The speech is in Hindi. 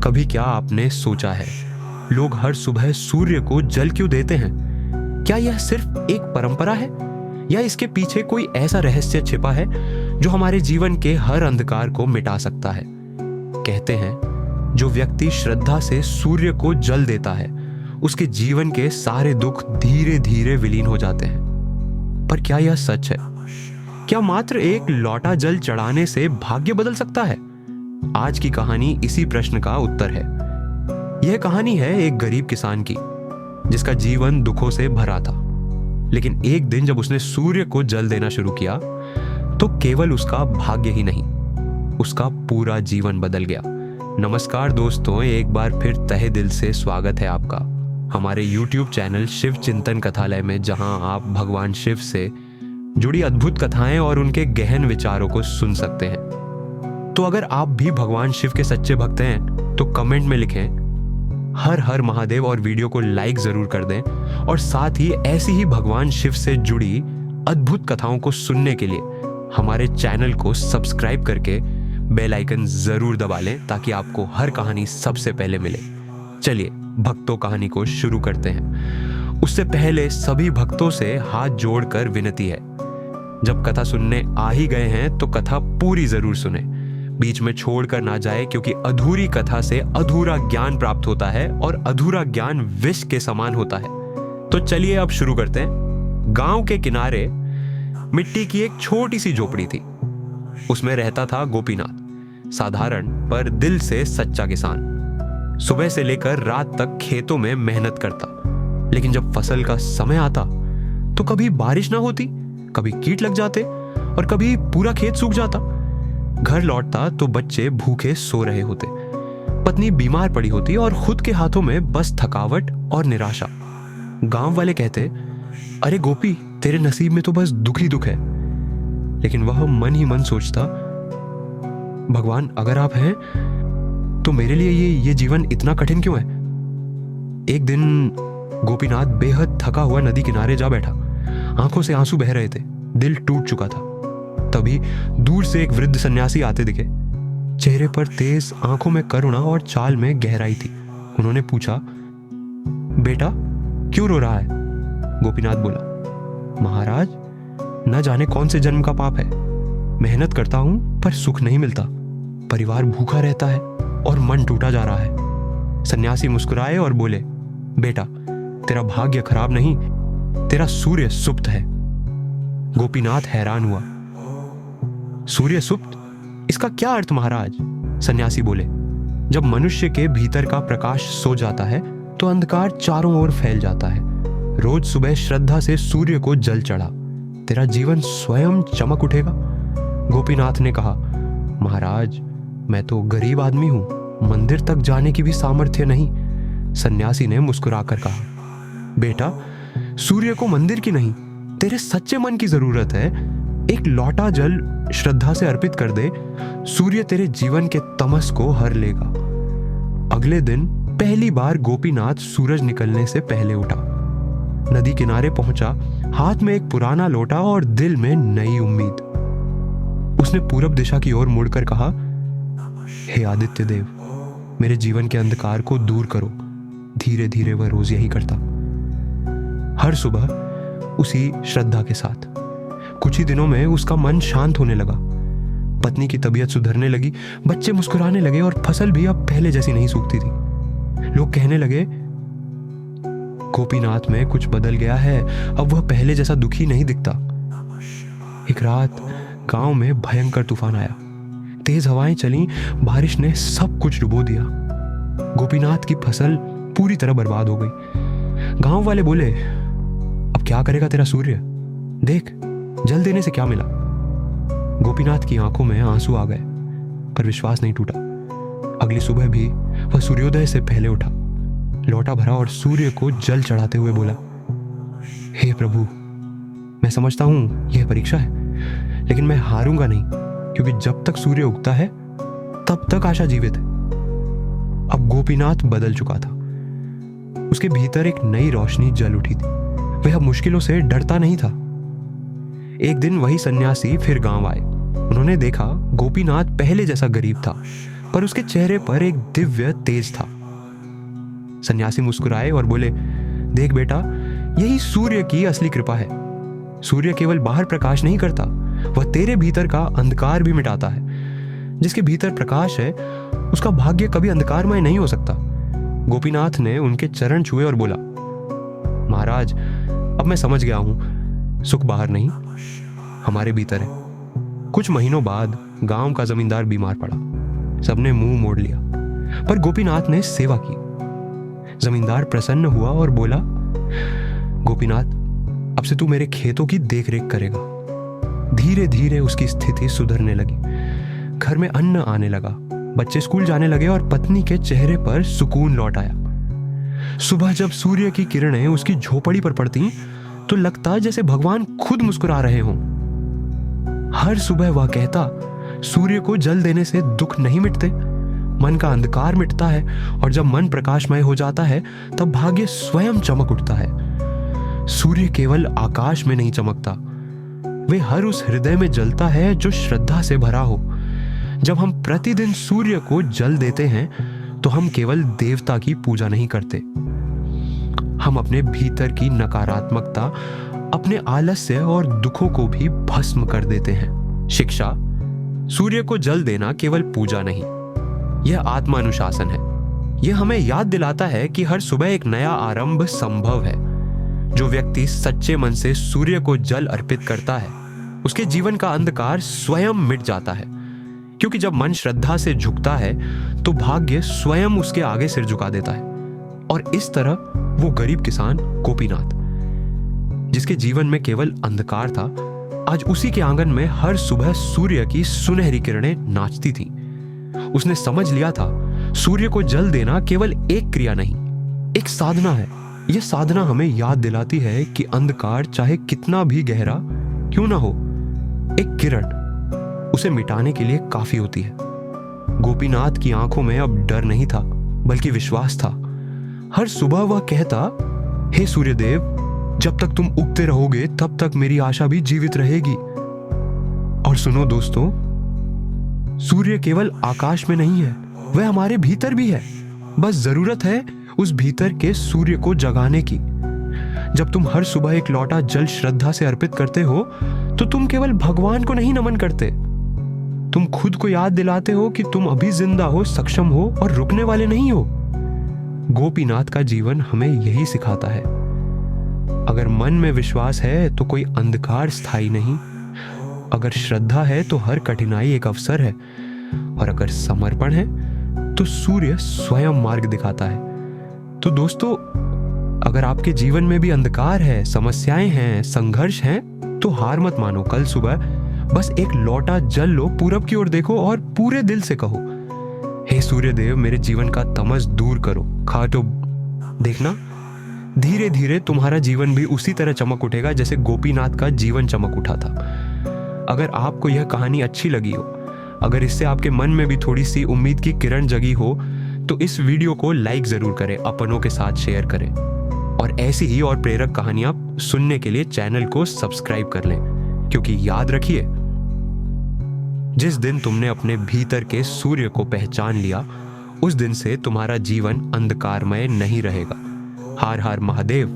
कभी क्या आपने सोचा है, लोग हर सुबह सूर्य को जल क्यों देते हैं? क्या यह सिर्फ एक परंपरा है या इसके पीछे कोई ऐसा रहस्य छिपा है जो हमारे जीवन के हर अंधकार को मिटा सकता है? कहते हैं, जो व्यक्ति श्रद्धा से सूर्य को जल देता है, उसके जीवन के सारे दुख धीरे धीरे विलीन हो जाते हैं। पर क्या यह सच है? क्या मात्र एक लौटा जल चढ़ाने से भाग्य बदल सकता है? आज की कहानी इसी प्रश्न का उत्तर है। यह कहानी है एक गरीब किसान की, जिसका जीवन दुखों से भरा था। लेकिन एक दिन जब उसने सूर्य को जल देना शुरू किया, तो केवल उसका भाग्य ही नहीं, उसका पूरा जीवन बदल गया। नमस्कार दोस्तों, एक बार फिर तहे दिल से स्वागत है आपका हमारे YouTube चैनल शिव चिंतन कथालय में, जहां आप भगवान शिव से जुड़ी अद्भुत कथाएं और उनके गहन विचारों को सुन सकते हैं। तो अगर आप भी भगवान शिव के सच्चे भक्त हैं तो कमेंट में लिखें हर हर महादेव और वीडियो को लाइक जरूर कर दें, और साथ ही ऐसी ही भगवान शिव से जुड़ी अद्भुत कथाओं को सुनने के लिए हमारे चैनल को सब्सक्राइब करके बेल आइकन जरूर दबा लें, ताकि आपको हर कहानी सबसे पहले मिले। चलिए भक्तों, कहानी को शुरू करते हैं। उससे पहले सभी भक्तों से हाथ जोड़कर विनती है, जब कथा सुनने आ ही गए हैं तो कथा पूरी जरूर सुने, बीच में छोड़कर ना जाए, क्योंकि अधूरी कथा से अधूरा ज्ञान प्राप्त होता है और अधूरा ज्ञान विष के समान होता है। तो चलिए अब शुरू करते हैं। गांव के किनारे मिट्टी की एक छोटी सी झोपड़ी थी। उसमें रहता था गोपीनाथ, साधारण पर दिल से सच्चा किसान। सुबह से लेकर रात तक खेतों में मेहनत करता, लेकिन जब फसल का समय आता तो कभी बारिश ना होती, कभी कीट लग जाते और कभी पूरा खेत सूख जाता। घर लौटता तो बच्चे भूखे सो रहे होते, पत्नी बीमार पड़ी होती और खुद के हाथों में बस थकावट और निराशा। गांव वाले कहते, अरे गोपी, तेरे नसीब में तो बस दुख ही दुख है। लेकिन वह मन ही मन सोचता, भगवान अगर आप हैं तो मेरे लिए ये जीवन इतना कठिन क्यों है? एक दिन गोपीनाथ बेहद थका हुआ नदी किनारे जा बैठा। आंखों से आंसू बह रहे थे, दिल टूट चुका था। तभी दूर से एक वृद्ध सन्यासी आते दिखे। चेहरे पर तेज, आंखों में करुणा और चाल में गहराई थी। उन्होंने पूछा, बेटा क्यों रो रहा है? गोपीनाथ बोला, महाराज, न जाने कौन से जन्म का पाप है। मेहनत करता हूं पर सुख नहीं मिलता, परिवार भूखा रहता है और मन टूटा जा रहा है। सन्यासी मुस्कुराए और बोले, बेटा तेरा भाग्य खराब नहीं, तेरा सूर्य सुप्त है। गोपीनाथ हैरान हुआ, सूर्य सुप्त? इसका क्या अर्थ महाराज? सन्यासी बोले, जब मनुष्य के भीतर का प्रकाश सो जाता है तो अंधकार चारों ओर फैल जाता है। रोज सुबह श्रद्धा से सूर्य को जल चढ़ा, तेरा जीवन स्वयं चमक उठेगा। गोपीनाथ ने कहा, महाराज मैं तो गरीब आदमी हूं, मंदिर तक जाने की भी सामर्थ्य नहीं। सन्यासी ने मुस्कुराकर कहा, बेटा सूर्य को मंदिर की नहीं, तेरे सच्चे मन की जरूरत है। एक लौटा जल श्रद्धा से अर्पित कर दे, सूर्य तेरे जीवन के तमस को हर लेगा। अगले दिन पहली बार गोपीनाथ सूरज निकलने से पहले उठा, नदी किनारे पहुंचा, हाथ में एक पुराना लोटा और दिल में नई उम्मीद। उसने पूरब दिशा की ओर मुड़कर कहा, हे आदित्य देव, मेरे जीवन के अंधकार को दूर करो। धीरे धीरे वह रोज यही करता, हर सुबह उसी श्रद्धा के साथ। कुछ ही दिनों में उसका मन शांत होने लगा, पत्नी की तबीयत सुधरने लगी, बच्चे मुस्कुराने लगे और फसल भी अब पहले जैसी नहीं सूखती थी। लोग कहने लगे, गोपीनाथ में कुछ बदल गया है, अब वह पहले जैसा दुखी नहीं दिखता। एक रात गांव में भयंकर तूफान आया, तेज हवाएं चली, बारिश ने सब कुछ डुबो दिया। गोपीनाथ की फसल पूरी तरह बर्बाद हो गई। गांव वाले बोले, अब क्या करेगा तेरा सूर्य? देख, जल देने से क्या मिला? गोपीनाथ की आंखों में आंसू आ गए, पर विश्वास नहीं टूटा। अगली सुबह भी वह सूर्योदय से पहले उठा, लोटा भरा और सूर्य को जल चढ़ाते हुए बोला, हे प्रभु, मैं समझता हूं यह परीक्षा है, लेकिन मैं हारूंगा नहीं, क्योंकि जब तक सूर्य उगता है तब तक आशा जीवित है। अब गोपीनाथ बदल चुका था, उसके भीतर एक नई रोशनी जल उठी थी। वह अब मुश्किलों से डरता नहीं था। एक दिन वही सन्यासी फिर गांव आए। उन्होंने देखा गोपीनाथ पहले जैसा गरीब था, पर उसके चेहरे पर एक दिव्य तेज था। सन्यासी मुस्कुराए और बोले, देख बेटा, यही सूर्य की असली कृपा है। सूर्य केवल बाहर प्रकाश नहीं करता, वह तेरे भीतर का अंधकार भी मिटाता है। जिसके भीतर प्रकाश है उसका भाग्य कभी अंधकारमय नहीं हो सकता। गोपीनाथ ने उनके चरण छुए और बोला, महाराज, अब मैं समझ गया हूं, सुख बाहर नहीं, हमारे भीतर है। कुछ महीनों बाद गांव का जमींदार बीमार पड़ा। सबने मुंह मोड़ लिया, पर गोपीनाथ ने सेवा की। जमींदार प्रसन्न हुआ और बोला, गोपीनाथ, अब से तू मेरे खेतों की देखरेख करेगा। धीरे धीरे उसकी स्थिति सुधरने लगी। घर में अन्न आने लगा, बच्चे स्कूल जाने लगे और पत्नी के चेहरे पर सुकून लौट आया। सुबह जब सूर्य की किरणें उसकी झोपड़ी पर पड़ती तो लगता जैसे भगवान खुद मुस्कुरा रहे हों। हर सुबह वह कहता, सूर्य को जल देने से दुख नहीं मिटते, मन का अंधकार मिटता है, और जब मन प्रकाशमय हो जाता है तब भाग्य स्वयं चमक उठता है। सूर्य केवल आकाश में नहीं चमकता, वे हर उस हृदय में जलता है जो श्रद्धा से भरा हो। जब हम प्रतिदिन सूर्य को जल देते हैं तो हम केवल देवता की पूजा नहीं करते, हम अपने भीतर की नकारात्मकता, अपने आलस्य और दुखों को भी भस्म कर देते हैं। शिक्षा, सूर्य को जल देना केवल पूजा नहीं, यह आत्मानुशासन है। यह हमें याद दिलाता है कि हर सुबह एक नया आरंभ संभव है। जो व्यक्ति सच्चे मन से सूर्य को जल अर्पित करता है, उसके जीवन का अंधकार स्वयं मिट जाता है, क्योंकि जब मन श्रद्धा से झुकता है तो भाग्य स्वयं उसके आगे सिर झुका देता है। और इस तरह वो गरीब किसान गोपीनाथ, जिसके जीवन में केवल अंधकार था, आज उसी के आंगन में हर सुबह सूर्य की सुनहरी किरणें नाचती थीं। उसने समझ लिया था, सूर्य को जल देना केवल एक क्रिया नहीं, एक साधना है। यह साधना हमें याद दिलाती है कि अंधकार चाहे कितना भी गहरा क्यों ना हो, एक किरण उसे मिटाने के लिए काफी होती है। गोपीनाथ की आंखों में अब डर नहीं था, बल्कि विश्वास था। हर सुबह वह कहता, हे सूर्यदेव, जब तक तुम उगते रहोगे तब तक मेरी आशा भी जीवित रहेगी। और सुनो दोस्तों, सूर्य केवल आकाश में नहीं है, वह हमारे भीतर भी है। बस जरूरत है उस भीतर के सूर्य को जगाने की। जब तुम हर सुबह एक लोटा जल श्रद्धा से अर्पित करते हो तो तुम केवल भगवान को नहीं नमन करते, तुम खुद को याद दिलाते हो कि तुम अभी जिंदा हो, सक्षम हो और रुकने वाले नहीं हो। गोपीनाथ का जीवन हमें यही सिखाता है। अगर मन में विश्वास है तो कोई अंधकार स्थायी नहीं, अगर श्रद्धा है तो हर कठिनाई एक अवसर है, और अगर समर्पण है तो सूर्य स्वयं मार्ग दिखाता है। तो दोस्तों, अगर आपके जीवन में भी अंधकार है, समस्याएं हैं, संघर्ष हैं, तो हार मत मानो। कल सुबह बस एक लोटा जल लो, पूरब की ओर देखो और पूरे दिल से कहो, हे सूर्यदेव, मेरे जीवन का तमस दूर करो। तो देखना, धीरे धीरे तुम्हारा जीवन भी उसी तरह चमक उठेगा जैसे गोपीनाथ का जीवन चमक उठा था। अगर आपको यह कहानी अच्छी लगी हो, अगर इससे आपके मन में भी थोड़ी सी उम्मीद की किरण जगी हो, तो इस वीडियो को लाइक जरूर करें, अपनों के साथ शेयर करें, और ऐसी ही और प्रेरक कहानियां सुनने के लिए चैनल को सब्सक्राइब कर लें। क्योंकि याद रखिए, जिस दिन तुमने अपने भीतर के सूर्य को पहचान लिया, उस दिन से तुम्हारा जीवन अंधकारमय नहीं रहेगा। हर हर महादेव।